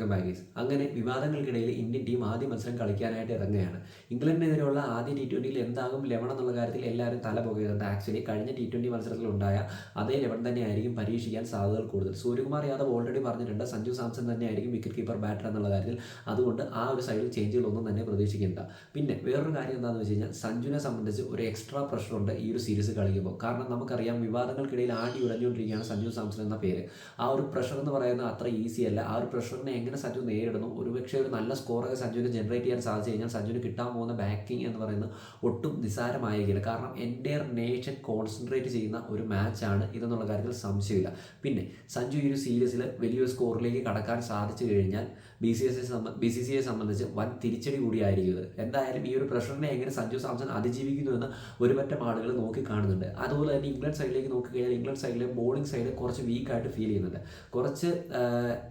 Welcome back. അങ്ങനെ വിവാദങ്ങൾക്കിടയിൽ Indian team ആദ്യ മത്സരം കളിക്കാനായിട്ട് ഇറങ്ങുകയാണ്. ഇംഗ്ലണ്ടിനെതിരെയുള്ള ആദ്യ T20 എന്താകും 11 എന്നുള്ള കാര്യത്തിൽ എല്ലാവരും തല പുകയുന്നുണ്ട്. ആക്ച്വലി കഴിഞ്ഞ T20 മത്സരത്തിലുണ്ടായ അതേ 11 തന്നെയായിരിക്കും പരീക്ഷിക്കാൻ സാധ്യതകൾ കൂടുതൽ. സൂര്യകുമാർ യാദവ് ഓൾറെഡി പറഞ്ഞിട്ടുണ്ട് സഞ്ജു സാംസൺ തന്നെയായിരിക്കും വിക്കറ്റ് കീപ്പർ ബാറ്റർ എന്നുള്ള കാര്യത്തിൽ. അതുകൊണ്ട് ആ ഒരു സൈഡിൽ ചേഞ്ചുകളൊന്നും തന്നെ പ്രതീക്ഷിക്കേണ്ട. പിന്നെ വേറൊരു കാര്യം എന്താണെന്ന് വെച്ച് കഴിഞ്ഞാൽ സഞ്ജുവിനെ സംബന്ധിച്ച് ഒരു എക്സ്ട്രാ പ്രഷറുണ്ട് ഈ ഒരു സീരീസ് കളിക്കുമ്പോൾ. കാരണം നമുക്കറിയാം വിവാദങ്ങൾക്കിടയിൽ ആടി ഉടഞ്ഞുകൊണ്ടിരിക്കുകയാണ് സഞ്ജു സാംസൺ എന്ന പേര്. ആ ഒരു പ്രഷർ എന്ന് പറയുന്നത് അത്ര ഈസി അല്ല. ആ ഒരു പ്രഷറിനെ എങ്ങനെ സഞ്ജു നേരിടുന്നു, ഒരുപക്ഷെ ഒരു നല്ല സ്കോറൊക്കെ സഞ്ജുവിന് ജനറേറ്റ് ചെയ്യാൻ സാധിച്ചു കഴിഞ്ഞാൽ സഞ്ജുവിന് കിട്ടാൻ പോകുന്ന ബാക്കിംഗ് എന്ന് പറയുന്നത് ഒട്ടും നിസ്സാരമായിരിക്കില്ല. കാരണം എൻ്റയർ നേഷൻ കോൺസെൻട്രേറ്റ് ചെയ്യുന്ന ഒരു മാച്ചാണ് ഇതെന്നുള്ള കാര്യത്തിൽ സംശയമില്ല. പിന്നെ സഞ്ജു ഈ ഒരു സീരീസിൽ വലിയൊരു സ്കോറിലേക്ക് കടക്കാൻ സാധിച്ചു കഴിഞ്ഞാൽ BCCIയെ സംബന്ധിച്ച് വൻ തിരിച്ചടി കൂടിയായിരിക്കും ഇത്. എന്തായാലും ഈ ഒരു പ്രഷറിനെ എങ്ങനെ സഞ്ജു സാംസൺ അതിജീവിക്കുന്നു എന്ന് ഒരുപറ്റം ആളുകൾ നോക്കി കാണുന്നുണ്ട്. അതുപോലെ തന്നെ ഇംഗ്ലണ്ട് സൈഡിലേക്ക് നോക്കിക്കഴിഞ്ഞാൽ ഇംഗ്ലണ്ട് സൈഡിലെ ബോളിംഗ് സൈഡ് കുറച്ച് വീക്കായിട്ട് ഫീൽ ചെയ്യുന്നുണ്ട്. കുറച്ച്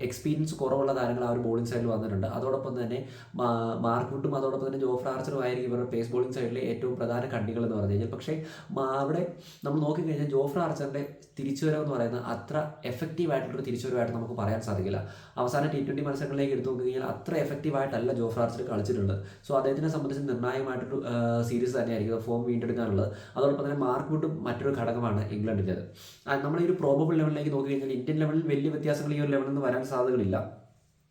എക്സ്പീരിയൻസ് കുറവുള്ള താരങ്ങൾ ആ ഒരു ബോളിംഗ് സൈഡിൽ വന്നിട്ടുണ്ട്. അതോടൊപ്പം തന്നെ മാർക്ക് വുഡും അതോടൊപ്പം തന്നെ ജോഫ്ര ആർച്ചറും ആയിരിക്കും ഇവരുടെ പേസ് ബോളിംഗ് സൈഡിലെ ഏറ്റവും പ്രധാന കണ്ണികൾ എന്ന് പറഞ്ഞു കഴിഞ്ഞാൽ. പക്ഷേ അവിടെ നമ്മൾ നോക്കിക്കഴിഞ്ഞാൽ ജോഫ്ര ആർച്ചറിൻ്റെ തിരിച്ചുവരവെന്ന് പറയുന്നത് അത്ര എഫക്റ്റീവായിട്ടുള്ളൊരു തിരിച്ചുവരവായിട്ട് നമുക്ക് പറയാൻ സാധിക്കില്ല. അവസാന T20 മത്സരങ്ങളിലേക്ക് എടുത്തു നോക്കിക്കഴിഞ്ഞാൽ അത്ര എഫക്റ്റീവായിട്ടല്ല ജോഫ്ര ആർച്ചർ കളിച്ചിട്ടുള്ളത്. സോ അദ്ദേഹത്തിനെ സംബന്ധിച്ച് നിർണായകമായിട്ടൊരു സീരീസ് തന്നെയായിരിക്കും ഫോം വീണ്ടെടുക്കാനുള്ളത്. അതോടൊപ്പം തന്നെ മാർക്ക് വുഡും മറ്റൊരു ഘടകമാണ് ഇംഗ്ലണ്ടിൻ്റെത്. നമ്മൾ ഈ ഒരു പ്രോബബിൾ ലെവലിലേക്ക് നോക്കിക്കഴിഞ്ഞാൽ ഇന്ത്യൻ ലെവലിൽ വലിയ വ്യത്യാസങ്ങൾ ഈ ഒരു ലെവലിൽ നിന്ന് വരാൻ സാധ്യതകളില്ല.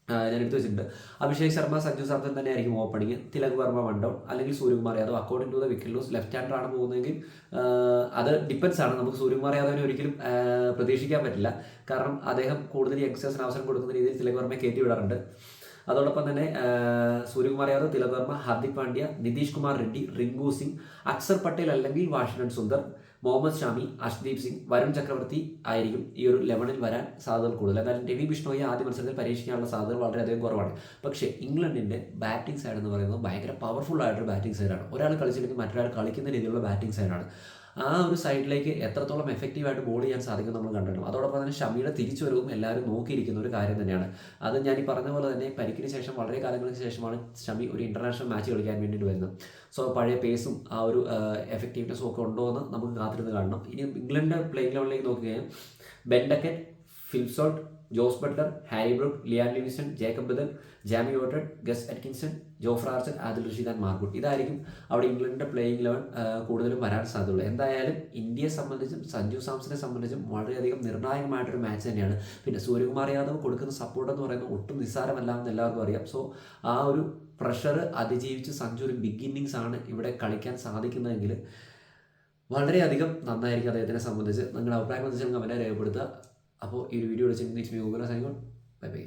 ഞാൻ എടുത്തു വെച്ചിട്ടുണ്ട്. അഭിഷേക് ശർമ്മ, സഞ്ജു സാംസൺ തന്നെയായിരിക്കും opening. Tilak Varma one down, അല്ലെങ്കിൽ Suryakumar Yadav. According to the wicket loss left ഹാൻഡറാണ് പോകുന്നതെങ്കിൽ അത് ഡിപ്പെൻസ് ആണ്. നമുക്ക് സൂര്യകുമാർ യാദവിനെ ഒരിക്കലും പ്രതീക്ഷിക്കാൻ പറ്റില്ല. കാരണം അദ്ദേഹം കൂടുതൽ യങ്സ്റ്റേഴ്സിന് അവസരം കൊടുക്കുന്ന രീതിയിൽ തിലക് വർമ്മയെ കയറ്റി വിടാറുണ്ട്. അതോടൊപ്പം തന്നെ സൂര്യകുമാർ യാദവ്, തിലക് വർമ്മ, ഹാർദിക് പാണ്ഡ്യ, നിതീഷ് കുമാർ റെഡ്ഡി, റിങ്കു സിംഗ്, അക്സർ പട്ടേൽ അല്ലെങ്കിൽ വാഷിംഗ്ടൺ സുന്ദർ, മുഹമ്മദ് ഷാമി, അഷ്ദീപ് സിംഗ്, വരുൺ ചക്രവർത്തി ആയിരിക്കും ഈ ഒരു 11-ൽ വരാൻ സാധ്യതകൾ കൂടുതൽ. എന്നാലും രവി ബിഷ്ണോയെ ആദ്യ മത്സരത്തിൽ പരീക്ഷിക്കാനുള്ള സാധ്യതകൾ വളരെയധികം കുറവാണ്. പക്ഷേ ഇംഗ്ലണ്ടിൻ്റെ ബാറ്റിംഗ് സൈഡ് എന്ന് പറയുന്നത് ഭയങ്കര പവർഫുൾ ആയിട്ടൊരു ബാറ്റിംഗ് സൈഡാണ്. ഒരാൾ കളിച്ചില്ലെങ്കിൽ മറ്റൊരാൾ കളിക്കുന്ന രീതിയിലുള്ള ബാറ്റിംഗ് സൈഡാണ്. ആ ഒരു സൈഡിലേക്ക് എത്രത്തോളം എഫക്റ്റീവായിട്ട് ബോൾ ചെയ്യാൻ സാധിക്കും നമ്മൾ കണ്ടിട്ടുണ്ട്. അതോടൊപ്പം തന്നെ ഷമിയുടെ തിരിച്ചുവരവും എല്ലാവരും നോക്കിയിരിക്കുന്ന ഒരു കാര്യം തന്നെയാണ്. അത് ഞാൻ ഈ പറഞ്ഞ പോലെ തന്നെ പരിക്കിന് ശേഷം വളരെ കാലങ്ങൾക്ക് ശേഷമാണ് ഷമി ഒരു ഇൻ്റർനാഷണൽ മാച്ച് കളിക്കാൻ വേണ്ടിയിട്ട് വരുന്നത്. സോ പഴയ പേസും ആ ഒരു എഫക്റ്റീവ്നെസ്സും ഒക്കെ ഉണ്ടോ എന്ന് നമുക്ക് കാത്തിരുന്ന് കാണണം. ഇനി ഇംഗ്ലണ്ടിൻ്റെ പ്ലേയിങ് ലെവലിലേക്ക് നോക്കുകയും Ben Duckett, Phil Salt, Jos Buttler, Harry Brook, Liam Livingstone, Jacob Bethell, Jamie ഓട്ടഡ്, Gus Atkinson, Jofra Archer, Adil Rashid and Mark Wood. ഇതായിരിക്കും അവിടെ ഇംഗ്ലണ്ടിൻ്റെ പ്ലേയിങ് ലെവൻ കൂടുതലും വരാൻ സാധ്യതയുള്ളൂ. എന്തായാലും ഇന്ത്യയെ സംബന്ധിച്ചും സഞ്ജു സാംസനെ സംബന്ധിച്ചും വളരെയധികം നിർണായകമായിട്ടൊരു മാച്ച് തന്നെയാണ്. പിന്നെ സൂര്യകുമാർ യാദവ് കൊടുക്കുന്ന സപ്പോർട്ട് എന്ന് പറയുന്നത് ഒട്ടും നിസ്സാരമല്ല എന്ന് എല്ലാവർക്കും അറിയാം. സോ ആ ഒരു പ്രഷർ അതിജീവിച്ച് സഞ്ജു ഒരു ബിഗ് ഇന്നിങ്സ് ആണ് ഇവിടെ കളിക്കാൻ സാധിക്കുന്നതെങ്കിൽ വളരെയധികം നന്നായിരിക്കും അദ്ദേഹത്തിനെ സംബന്ധിച്ച്. നിങ്ങളുടെ അഭിപ്രായങ്ങൾ കമൻറ്റായി രേഖപ്പെടുത്തുക. അപ്പോൾ ഈ ഒരു വീഡിയോ വിളിച്ച് ബൈ ബൈ.